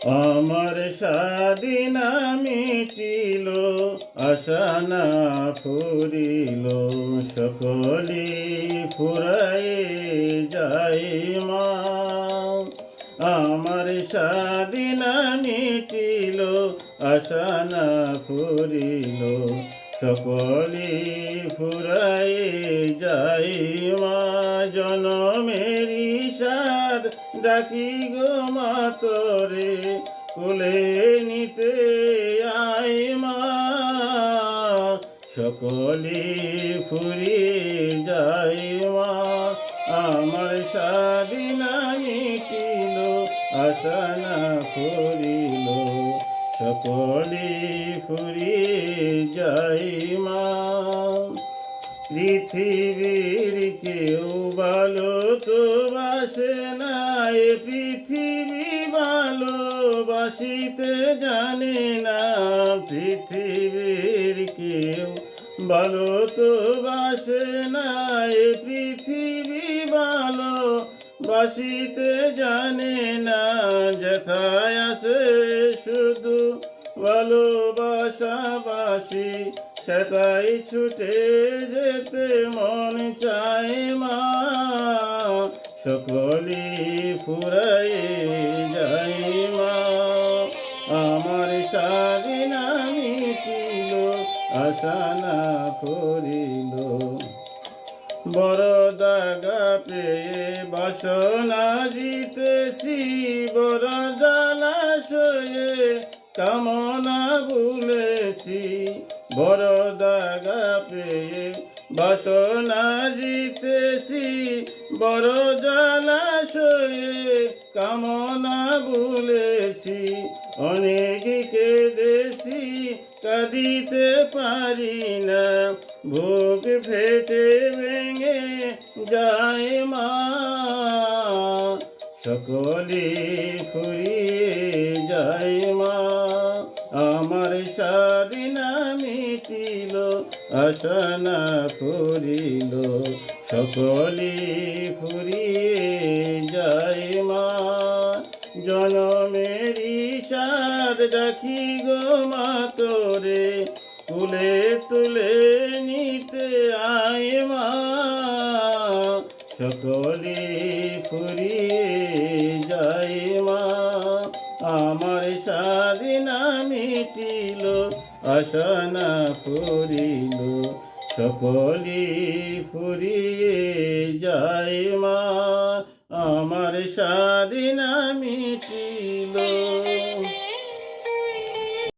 আমার স্বাধীনা মিটিল, আশা না ফুরিল, সকলি ফুরায়ে যায় মা। আমার স্বাধীনা মিটিল, আশা না ফুরিল, সকলি ফুরায়ে যায় মা। জনমেরি সাদ ডাকি গো মা তোরে, কোলে নিতে আয় মা। সকলি ফুরিয়ে যায় মা। আমার স্বাধীনা মিটিল, আশা না ফুরিল, সকলি ফুরিয়ে যায় মা। পৃথিবীর কেউ ভালো তো বাসে না, এ পৃথিবী ভালোবাসিতে জানে না। পৃথিবীর কেউ ভালো তো বাসে না, এ পৃথিবী ভালোবাসিতে জানে না। যেথায় আসে শুধু ভালোবাসাবাসি, সেটাই ছুটে যেতে মন চায় মা। সকলি ফুরায়ে যায় মা। আমার স্বাধীনা মিটিল, আশা না ফুরিল, বড় দাগা পেয়ে বাসনা জিতেছি, বড় জলাশয়ে কামনা ভুলেছি। বড় দাগা পেয়ে বাসনা জিতেছি, বড় জলাশয়ে কামনা ভুলেছি। অনেক কেঁদেছি, কাঁদিতে পারি না, বুক ফেটে ভেঙে যায় মা। সকলি ফুরিয়ে যায় মা। আমার স্বাধীনা মিটিল, আশা না ফুরিল, সকলি ফুরিয়ে যায় মা। জনমেরি সাদ ডাকি গো মা তোরে, তুলে তুলে নিতে আয় মা। সকলি ফুরিয়ে যায় মা। আমার স্বাধীনা মিটিল, আশা না ফুরিল, সকলি ফুরিয়ে যায় মা। আমার স্বাধীনা মিটিল।